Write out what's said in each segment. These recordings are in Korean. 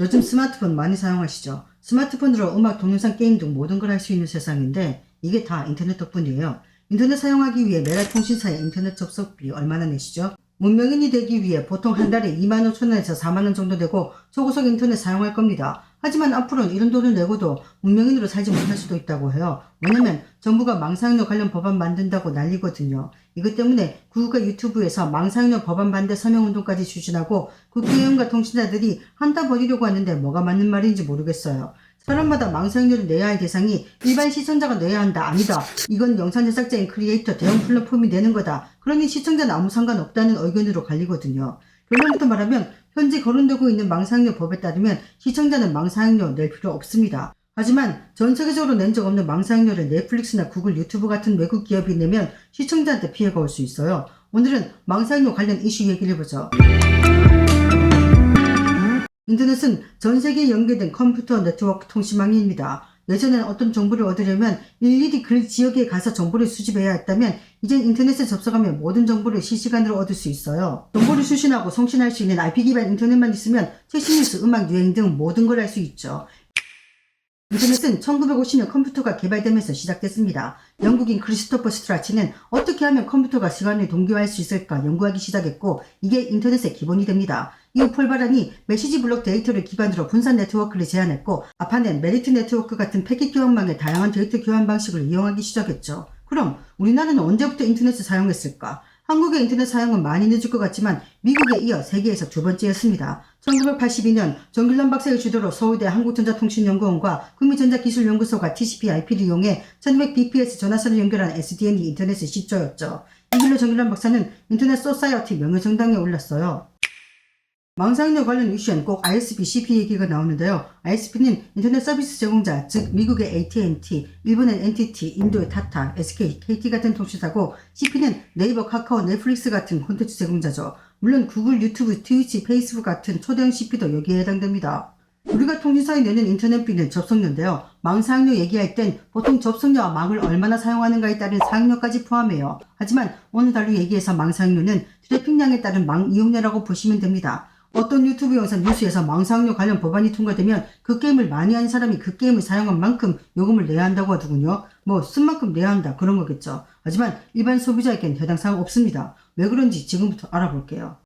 요즘 스마트폰 많이 사용하시죠? 스마트폰으로 음악, 동영상, 게임 등 모든 걸 할 수 있는 세상인데 이게 다 인터넷 덕분이에요. 인터넷 사용하기 위해 메가 통신사의 인터넷 접속비 얼마나 내시죠? 문명인이 되기 위해 보통 한 달에 25,000원에서 4만원 정도 되고 초고속 인터넷 사용할 겁니다. 하지만 앞으로는 이런 돈을 내고도 문명인으로 살지 못할 수도 있다고 해요. 왜냐면 정부가 망사용료 관련 법안 만든다고 난리거든요. 이것 때문에 구글과 유튜브에서 망사용료 법안 반대 서명운동까지 추진하고 국회의원과 통신사들이 한다 버리려고 하는데 뭐가 맞는 말인지 모르겠어요. 사람마다 망사용료를 내야 할 대상이 일반 시청자가 내야 한다. 아니다. 이건 영상 제작자인 크리에이터 대형 플랫폼이 내는 거다. 그러니 시청자는 아무 상관없다는 의견으로 갈리거든요. 결론부터 말하면 현재 거론되고 있는 망사용료 법에 따르면 시청자는 망사용료 낼 필요 없습니다. 하지만 전 세계적으로 낸 적 없는 망사용료를 넷플릭스나 구글, 유튜브 같은 외국 기업이 내면 시청자한테 피해가 올 수 있어요. 오늘은 망사용료 관련 이슈 얘기를 해보죠. 인터넷은 전 세계에 연계된 컴퓨터 네트워크 통신망입니다. 예전에는 어떤 정보를 얻으려면 일일이 그 지역에 가서 정보를 수집해야 했다면 이젠 인터넷에 접속하면 모든 정보를 실시간으로 얻을 수 있어요. 정보를 수신하고 송신할 수 있는 IP 기반 인터넷만 있으면 최신 뉴스, 음악, 유행 등 모든 걸 알 수 있죠. 인터넷은 1950년 컴퓨터가 개발되면서 시작됐습니다. 영국인 크리스토퍼 스트라치는 어떻게 하면 컴퓨터가 시간을 동기화할 수 있을까 연구하기 시작했고 이게 인터넷의 기본이 됩니다. 이후 폴바란이 메시지 블록 데이터를 기반으로 분산 네트워크를 제안했고 아파는 메리트 네트워크 같은 패킷 교환망의 다양한 데이터 교환 방식을 이용하기 시작했죠. 그럼 우리나라는 언제부터 인터넷을 사용했을까? 한국의 인터넷 사용은 많이 늦을 것 같지만 미국에 이어 세계에서 두 번째였습니다. 1982년 정길란 박사의 주도로 서울대 한국전자통신연구원과 국민전자기술연구소가 TCP/IP를 이용해 1200bps 전화선을 연결한 SDN이 인터넷의 시초였죠. 이 길로 정길란 박사는 인터넷 소사이어티 명예정당에 올랐어요. 망사용료 관련 이슈엔 꼭 ISP, CP 얘기가 나오는데요. ISP는 인터넷 서비스 제공자, 즉 미국의 AT&T, 일본의 NTT, 인도의 타타, SK, KT 같은 통신사고 CP는 네이버, 카카오, 넷플릭스 같은 콘텐츠 제공자죠. 물론 구글, 유튜브, 트위치, 페이스북 같은 초대형 CP도 여기에 해당됩니다. 우리가 통신사에 내는 인터넷비는 접속료인데요. 망사용료 얘기할 땐 보통 접속료와 망을 얼마나 사용하는가에 따른 사용료까지 포함해요. 하지만 오늘 달로 얘기해서 망사용료는 트래픽량에 따른 망 이용료라고 보시면 됩니다. 어떤 유튜브 영상 뉴스에서 망사용료 관련 법안이 통과되면 그 게임을 많이 하는 사람이 그 게임을 사용한 만큼 요금을 내야 한다고 하더군요. 뭐 쓴 만큼 내야 한다 그런 거겠죠. 하지만 일반 소비자에겐 해당 사항 없습니다. 왜 그런지 지금부터 알아볼게요.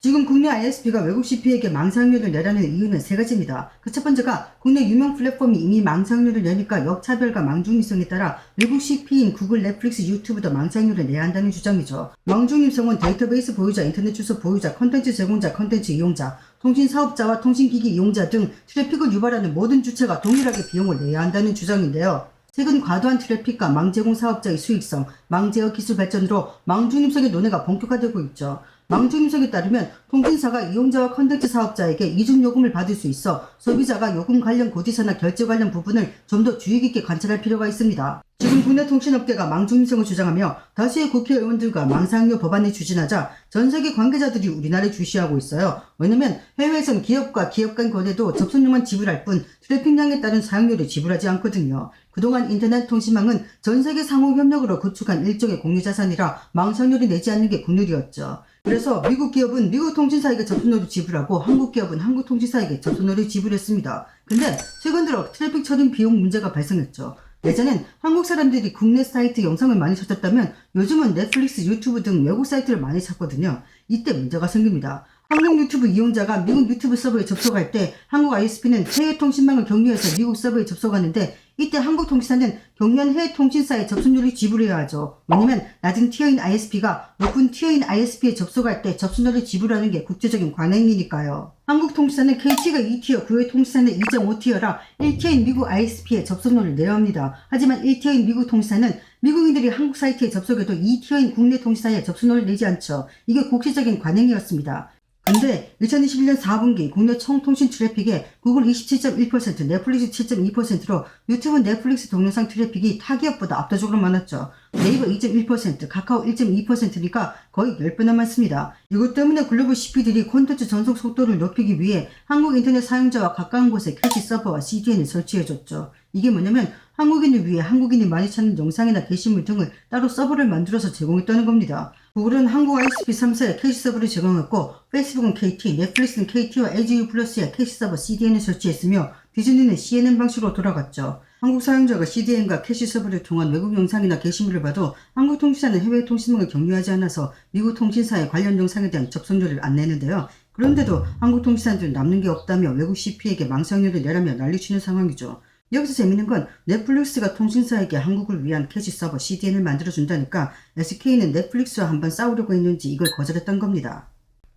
지금 국내 ISP가 외국 CP에게 망사용료를 내라는 이유는 세 가지입니다. 그 첫 번째가 국내 유명 플랫폼이 이미 망사용료를 내니까 역차별과 망중립성에 따라 외국 CP인 구글, 넷플릭스, 유튜브도 망사용료를 내야 한다는 주장이죠. 망중립성은 데이터베이스 보유자, 인터넷 주소 보유자, 컨텐츠 제공자, 컨텐츠 이용자, 통신 사업자와 통신기기 이용자 등 트래픽을 유발하는 모든 주체가 동일하게 비용을 내야 한다는 주장인데요. 최근 과도한 트래픽과 망 제공 사업자의 수익성, 망 제어 기술 발전으로 망중립성의 논의가 본격화되고 있죠. 망중립성에 따르면 통신사가 이용자와 컨텐츠 사업자에게 이중요금을 받을 수 있어 소비자가 요금 관련 고지서나 결제 관련 부분을 좀 더 주의 깊게 관찰할 필요가 있습니다. 지금 국내 통신업계가 망중립성을 주장하며 다수의 국회의원들과 망사용료 법안을 추진하자 전 세계 관계자들이 우리나라를 주시하고 있어요. 왜냐면 해외에선 기업과 기업 간 거래도 접속료만 지불할 뿐 트래픽량에 따른 사용료를 지불하지 않거든요. 그동안 인터넷 통신망은 전 세계 상호협력으로 구축한 일종의 공유자산이라 망사용료를 내지 않는 게 국룰이었죠. 그래서 미국 기업은 미국 통신사에게 접속료를 지불하고 한국 기업은 한국 통신사에게 접속료를 지불했습니다. 근데 최근 들어 트래픽 처리 비용 문제가 발생했죠. 예전엔 한국 사람들이 국내 사이트 영상을 많이 찾았다면 요즘은 넷플릭스, 유튜브 등 외국 사이트를 많이 찾거든요. 이때 문제가 생깁니다. 한국 유튜브 이용자가 미국 유튜브 서버에 접속할 때 한국 ISP는 해외 통신망을 경유해서 미국 서버에 접속하는데 이때 한국 통신사는 경유한 해외 통신사에 접속료를 지불해야 하죠. 왜냐면 낮은 티어인 ISP가 높은 티어인 ISP에 접속할 때 접속료를 지불하는 게 국제적인 관행이니까요. 한국 통신사는 KT가 2티어, 그 외 통신사는 2.5티어라 1티어인 미국 ISP에 접속료를 내야 합니다. 하지만 1티어인 미국 통신사는 미국인들이 한국 사이트에 접속해도 2티어인 국내 통신사에 접속료를 내지 않죠. 이게 국제적인 관행이었습니다. 근데 2021년 4분기 국내 총 통신 트래픽의 구글 27.1%, 넷플릭스 7.2%로 유튜브 넷플릭스 동영상 트래픽이 타 기업보다 압도적으로 많았죠. 네이버 2.1%, 카카오 1.2%니까 거의 10배나 많습니다. 이것 때문에 글로벌 CP들이 콘텐츠 전송 속도를 높이기 위해 한국 인터넷 사용자와 가까운 곳에 캐시 서버와 CDN을 설치해줬죠. 이게 뭐냐면 한국인을 위해 한국인이 많이 찾는 영상이나 게시물 등을 따로 서버를 만들어서 제공했다는 겁니다. 구글은 한국 ISP 3사에 캐시 서버를 제공했고, 페이스북은 KT, 넷플릭스는 KT와 LGU 플러스에 캐시 서버 CDN을 설치했으며, 디즈니는 CNN 방식으로 돌아갔죠. 한국 사용자가 CDN과 캐시 서버를 통한 외국 영상이나 게시물을 봐도 한국 통신사는 해외 통신망을 격려하지 않아서 미국 통신사의 관련 영상에 대한 접속료를 안 내는데요. 그런데도 한국 통신사들은 남는 게 없다며 외국 CP에게 망상료를 내라며 난리치는 상황이죠. 여기서 재밌는 건 넷플릭스가 통신사에게 한국을 위한 캐시 서버 CDN을 만들어준다니까 SK는 넷플릭스와 한번 싸우려고 했는지 이걸 거절했던 겁니다.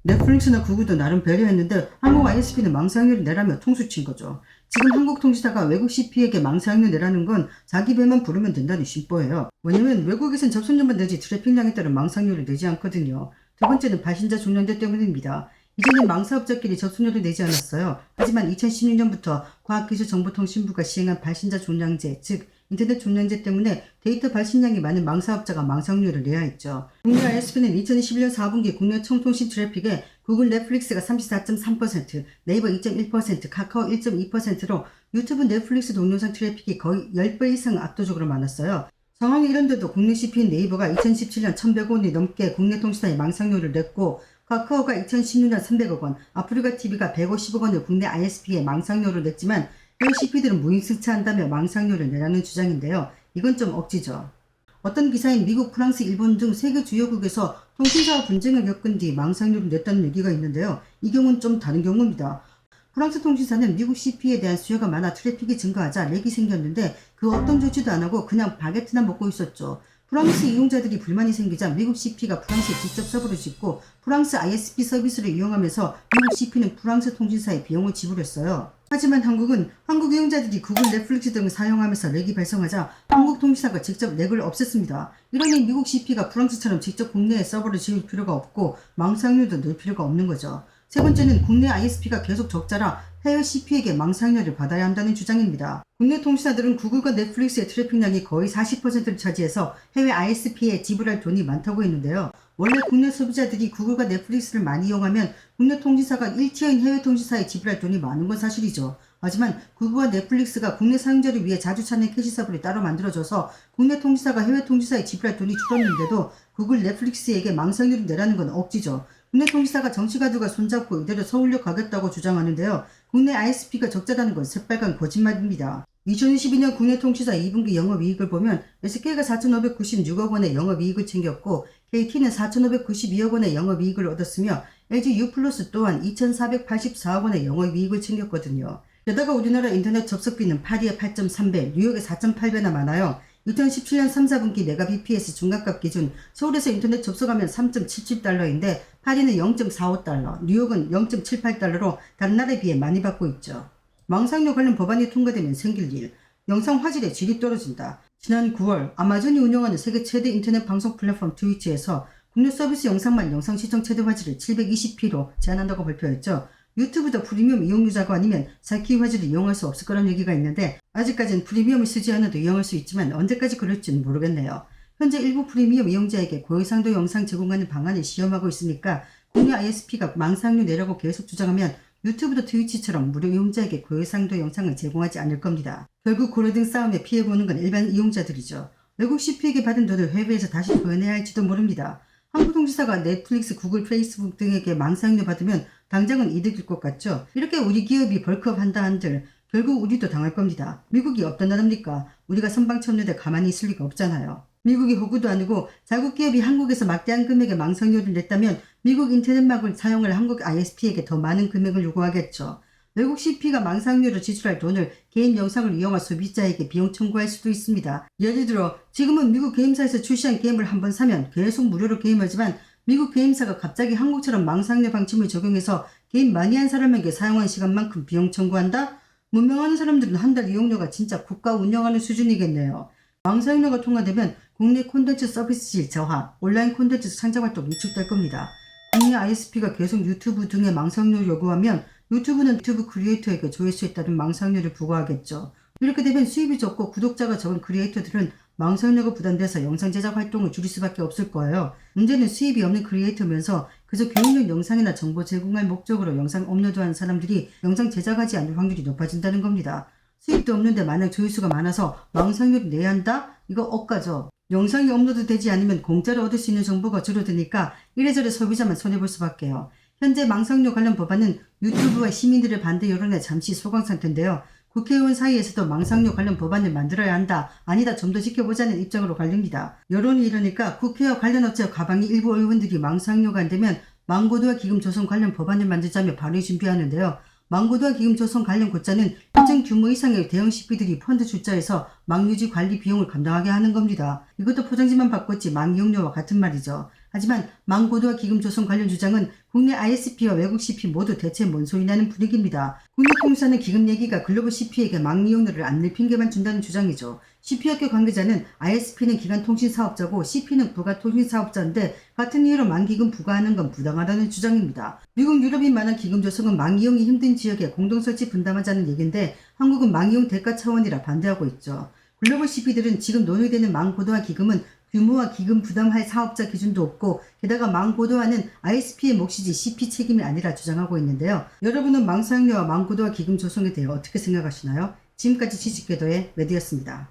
넷플릭스나 구글도 나름 배려했는데 한국 ISP는 망상료를 내라며 통수친 거죠. 지금 한국 통신사가 외국 CP에게 망상료 내라는 건 자기 배만 부르면 된다는 심보예요. 왜냐면 외국에선 접속료만 내지 트래픽량에 따른 망상료를 내지 않거든요. 두 번째는 발신자 종량제 때문입니다. 이전엔 망사업자끼리 접속료를 내지 않았어요. 하지만 2016년부터 과학기술정보통신부가 시행한 발신자 종량제, 즉 인터넷 종량제 때문에 데이터 발신량이 많은 망사업자가 망상료를 내야 했죠. 국내 ISP는 2021년 4분기 국내 총통신 트래픽에 구글 넷플릭스가 34.3%, 네이버 2.1%, 카카오 1.2%로 유튜브 넷플릭스 동영상 트래픽이 거의 10배 이상 압도적으로 많았어요. 상황이 이런데도 국내 CP인 네이버가 2017년 1,100원이 넘게 국내 통신사에 망상료를 냈고, 카카오가 2016년 300억 원, 아프리카TV가 150억 원을 국내 ISP에 망상료를 냈지만 해외 CP들은 무임승차한다며 망상료를 내라는 주장인데요. 이건 좀 억지죠. 어떤 기사인 미국, 프랑스, 일본 등 세계 주요국에서 통신사와 분쟁을 겪은 뒤 망상료를 냈다는 얘기가 있는데요. 이 경우는 좀 다른 경우입니다. 프랑스 통신사는 미국 CP에 대한 수요가 많아 트래픽이 증가하자 렉이 생겼는데 그 어떤 조치도 안 하고 그냥 바게트나 먹고 있었죠. 프랑스 이용자들이 불만이 생기자 미국 CP가 프랑스에 직접 서버를 짓고 프랑스 ISP 서비스를 이용하면서 미국 CP는 프랑스 통신사에 비용을 지불했어요. 하지만 한국은 한국 이용자들이 구글, 넷플릭스 등을 사용하면서 렉이 발생하자 한국 통신사가 직접 렉을 없앴습니다. 이러니 미국 CP가 프랑스처럼 직접 국내에 서버를 지을 필요가 없고 망상료도 낼 필요가 없는 거죠. 세 번째는 국내 ISP가 계속 적자라 해외 CP에게 망상료를 받아야 한다는 주장입니다. 국내 통신사들은 구글과 넷플릭스의 트래픽량이 거의 40%를 차지해서 해외 ISP에 지불할 돈이 많다고 했는데요. 원래 국내 소비자들이 구글과 넷플릭스를 많이 이용하면 국내 통신사가 1티어인 해외 통신사에 지불할 돈이 많은 건 사실이죠. 하지만 구글과 넷플릭스가 국내 사용자를 위해 자주 찾는 캐시 서버를 따로 만들어줘서 국내 통신사가 해외 통신사에 지불할 돈이 줄었는데도 구글, 넷플릭스에게 망상료를 내라는 건 억지죠. 국내 통신사가 정치가들과 손잡고 이대로 서울역 가겠다고 주장하는데요. 국내 ISP가 적자라는 건 새빨간 거짓말입니다. 2022년 국내 통신사 2분기 영업이익을 보면 SK가 4,596억 원의 영업이익을 챙겼고 KT는 4,592억 원의 영업이익을 얻었으며 LG U+ 또한 2,484억 원의 영업이익을 챙겼거든요. 게다가 우리나라 인터넷 접속비는 파리의 8.3배, 뉴욕의 4.8배나 많아요. 2017년 3, 4분기 메가bps 중간값 기준 서울에서 인터넷 접속하면 3.77달러인데 파리는 0.45달러, 뉴욕은 0.78달러로 다른 나라에 비해 많이 받고 있죠. 망상료 관련 법안이 통과되면 생길 일, 영상 화질의 질이 떨어진다. 지난 9월 아마존이 운영하는 세계 최대 인터넷 방송 플랫폼 트위치에서 국내 서비스 영상만 영상 시청 최대 화질을 720p로 제한한다고 발표했죠. 유튜브도 프리미엄 이용료자가 아니면 4K 화질을 이용할 수 없을 거란 얘기가 있는데 아직까지는 프리미엄을 쓰지 않아도 이용할 수 있지만 언제까지 그럴지는 모르겠네요. 현재 일부 프리미엄 이용자에게 고해상도 영상 제공하는 방안을 시험하고 있으니까 국내 ISP가 망상료 내라고 계속 주장하면 유튜브도 트위치처럼 무료 이용자에게 고해상도 영상을 제공하지 않을 겁니다. 결국 고래등 싸움에 피해보는 건 일반 이용자들이죠. 외국 CP에게 받은 돈을 해외에서 다시 도려내야 할지도 모릅니다. 한국 통신사가 넷플릭스, 구글, 페이스북 등에게 망상료 받으면 당장은 이득일 것 같죠. 이렇게 우리 기업이 벌크업 한다 한들 결국 우리도 당할 겁니다. 미국이 어떤 나라입니까? 우리가 선방쳤는데 가만히 있을 리가 없잖아요. 미국이 호구도 아니고 자국 기업이 한국에서 막대한 금액의 망상료를 냈다면 미국 인터넷망을 사용할 한국 ISP에게 더 많은 금액을 요구하겠죠. 외국 CP가 망상료로 지출할 돈을 게임 영상을 이용한 소비자에게 비용 청구할 수도 있습니다. 예를 들어 지금은 미국 게임사에서 출시한 게임을 한번 사면 계속 무료로 게임하지만 미국 게임사가 갑자기 한국처럼 망상료 방침을 적용해서 게임 많이 한 사람에게 사용한 시간만큼 비용 청구한다? 문명하는 사람들은 한 달 이용료가 진짜 국가 운영하는 수준이겠네요. 망상료가 통과되면 국내 콘텐츠 서비스질 저하, 온라인 콘텐츠 창작활동 위축될 겁니다. 국내 ISP가 계속 유튜브 등의 망상료를 요구하면 유튜브는 유튜브 크리에이터에게 조회수에 따른 망상료를 부과하겠죠. 이렇게 되면 수입이 적고 구독자가 적은 크리에이터들은 망상료가 부담돼서 영상 제작 활동을 줄일 수밖에 없을 거예요. 문제는 수입이 없는 크리에이터면서 그저 교육용 영상이나 정보 제공할 목적으로 영상 업로드한 사람들이 영상 제작하지 않을 확률이 높아진다는 겁니다. 수입도 없는데 만약 조회수가 많아서 망상료를 내야 한다? 이거 억가죠. 영상이 업로드되지 않으면 공짜로 얻을 수 있는 정보가 줄어드니까 이래저래 소비자만 손해볼 수밖에요. 현재 망상료 관련 법안은 유튜브와 시민들의 반대 여론에 잠시 소강 상태인데요. 국회의원 사이에서도 망상료 관련 법안을 만들어야 한다, 아니다, 좀 더 지켜보자는 입장으로 갈립니다. 여론이 이러니까 국회와 관련 업체 가방이 일부 의원들이 망상료가 안 되면 망고도화 기금 조성 관련 법안을 만들자며 발의 준비하는데요. 망고도화 기금 조성 관련 곳자는 일정 규모 이상의 대형 CP들이 펀드 출자해서 망유지 관리 비용을 감당하게 하는 겁니다. 이것도 포장지만 바꿨지 망이용료와 같은 말이죠. 하지만 망고도화 기금 조성 관련 주장은 국내 ISP와 외국 CP 모두 대체 뭔 소리냐는 분위기입니다. 국내 통사는 기금 얘기가 글로벌 CP에게 망이용료를 안 낼 핑계만 준다는 주장이죠. CP학교 관계자는 ISP는 기간통신사업자고 CP는 부가통신사업자인데 같은 이유로 망기금 부과하는 건 부당하다는 주장입니다. 미국 유럽인 많은 기금 조성은 망이용이 힘든 지역에 공동설치 분담하자는 얘기인데 한국은 망이용 대가 차원이라 반대하고 있죠. 글로벌 CP들은 지금 논의되는 망고도화 기금은 규모와 기금 부담할 사업자 기준도 없고 게다가 망고도화는 ISP의 몫이지 CP 책임이 아니라 주장하고 있는데요. 여러분은 망상료와 망고도화 기금 조성에 대해 어떻게 생각하시나요? 지금까지 지식궤도의 매드였습니다.